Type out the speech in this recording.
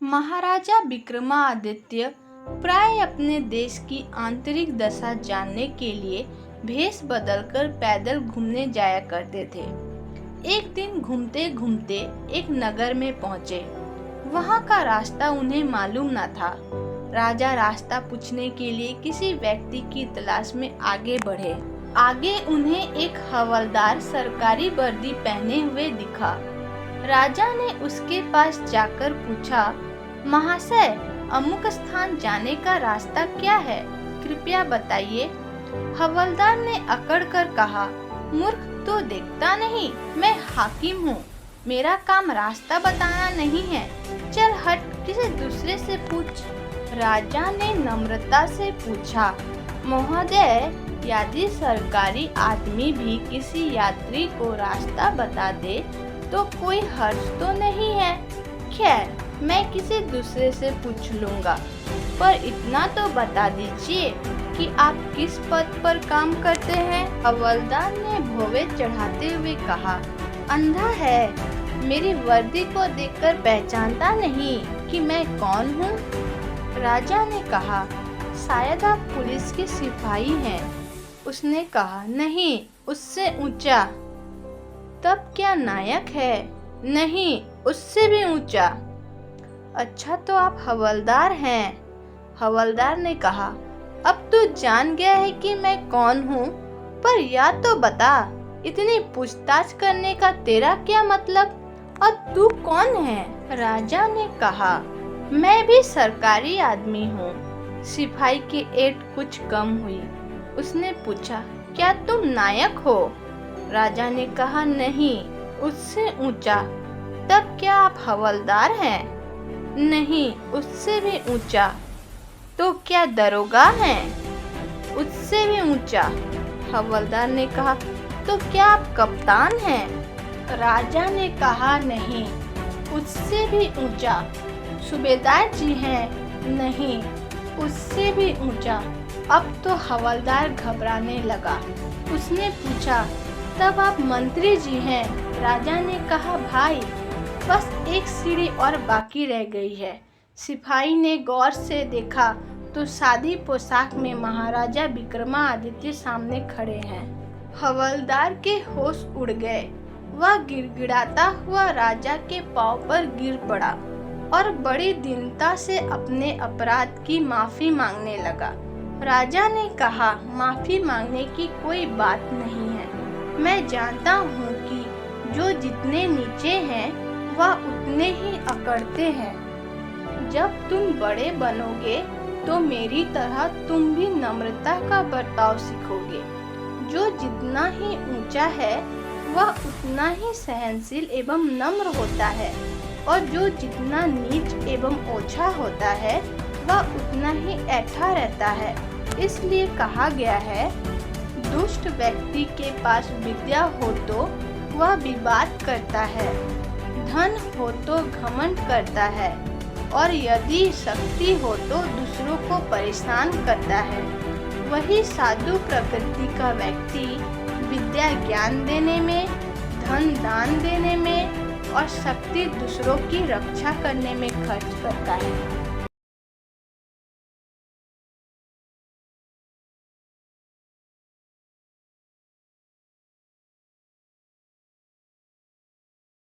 महाराजा विक्रमादित्य प्राय अपने देश की आंतरिक दशा जानने के लिए भेष बदलकर पैदल घूमने जाया करते थे। एक दिन घूमते घूमते एक नगर में पहुंचे। वहां का रास्ता उन्हें मालूम न था। राजा रास्ता पूछने के लिए किसी व्यक्ति की तलाश में आगे बढ़े। आगे उन्हें एक हवलदार सरकारी वर्दी पहने हुए दिखा। राजा ने उसके पास जाकर पूछा, महाशय, अमुक स्थान जाने का रास्ता क्या है, कृपया बताइए। हवलदार ने अकड़ कर कहा, मूर्ख, तो देखता नहीं, मैं हाकिम हूँ, मेरा काम रास्ता बताना नहीं है, चल हट, किसी दूसरे से पूछ। राजा ने नम्रता से पूछा, महोदय, यदि सरकारी आदमी भी किसी यात्री को रास्ता बता दे तो कोई हर्ज तो नहीं है। खैर, मैं किसी दूसरे से पूछ लूँगा, पर इतना तो बता दीजिए कि आप किस पद पर काम करते हैं। हवलदार ने भौवे चढ़ाते हुए कहा, अंधा है, मेरी वर्दी को देखकर पहचानता नहीं कि मैं कौन हूँ। राजा ने कहा, शायद आप पुलिस के सिपाही हैं। उसने कहा, नहीं, उससे ऊंचा। तब क्या नायक है? नहीं, उससे भी ऊंचा। अच्छा, तो आप हवलदार हैं। हवलदार ने कहा, अब तो जान गया है कि मैं कौन हूँ, पर या तो बता, इतनी पूछताछ करने का तेरा क्या मतलब, और तू कौन है? राजा ने कहा, मैं भी सरकारी आदमी हूँ। सिपाही की ऐंठ कुछ कम हुई। उसने पूछा, क्या तुम नायक हो? राजा ने कहा, नहीं, उससे ऊंचा। तब क्या आप हवलदार हैं? नहीं, उससे भी ऊंचा। तो क्या दरोगा हैं? उससे भी ऊंचा। हवलदार ने कहा, तो क्या आप कप्तान हैं? राजा ने कहा, नहीं, उससे भी ऊंचा। सूबेदार जी हैं? नहीं, उससे भी ऊंचा। अब तो हवलदार घबराने लगा। उसने पूछा, तब आप मंत्री जी हैं? राजा ने कहा, भाई, बस एक सीढ़ी और बाकी रह गई है। सिपाही ने गौर से देखा तो सादी पोशाक में महाराजा विक्रमादित्य सामने खड़े हैं। हवलदार के होश उड़ गए। वह गिड़गिड़ाता हुआ राजा के पांव पर गिर पड़ा और बड़ी दीनता से अपने अपराध की माफी मांगने लगा। राजा ने कहा, माफी मांगने की कोई बात नहीं है। मैं जानता हूँ कि जो जितने नीचे हैं वह उतने ही अकड़ते हैं। जब तुम बड़े बनोगे तो मेरी तरह तुम भी नम्रता का बर्ताव सीखोगे। जो जितना ही ऊंचा है वह उतना ही सहनशील एवं नम्र होता है, और जो जितना नीच एवं ओछा होता है वह उतना ही ऐंठा रहता है। इसलिए कहा गया है, दुष्ट व्यक्ति के पास विद्या हो तो वह विवाद करता है, धन हो तो घमंड करता है, और यदि शक्ति हो तो दूसरों को परेशान करता है। वही साधु प्रकृति का व्यक्ति विद्या ज्ञान देने में, धन दान देने में और शक्ति दूसरों की रक्षा करने में खर्च करता है।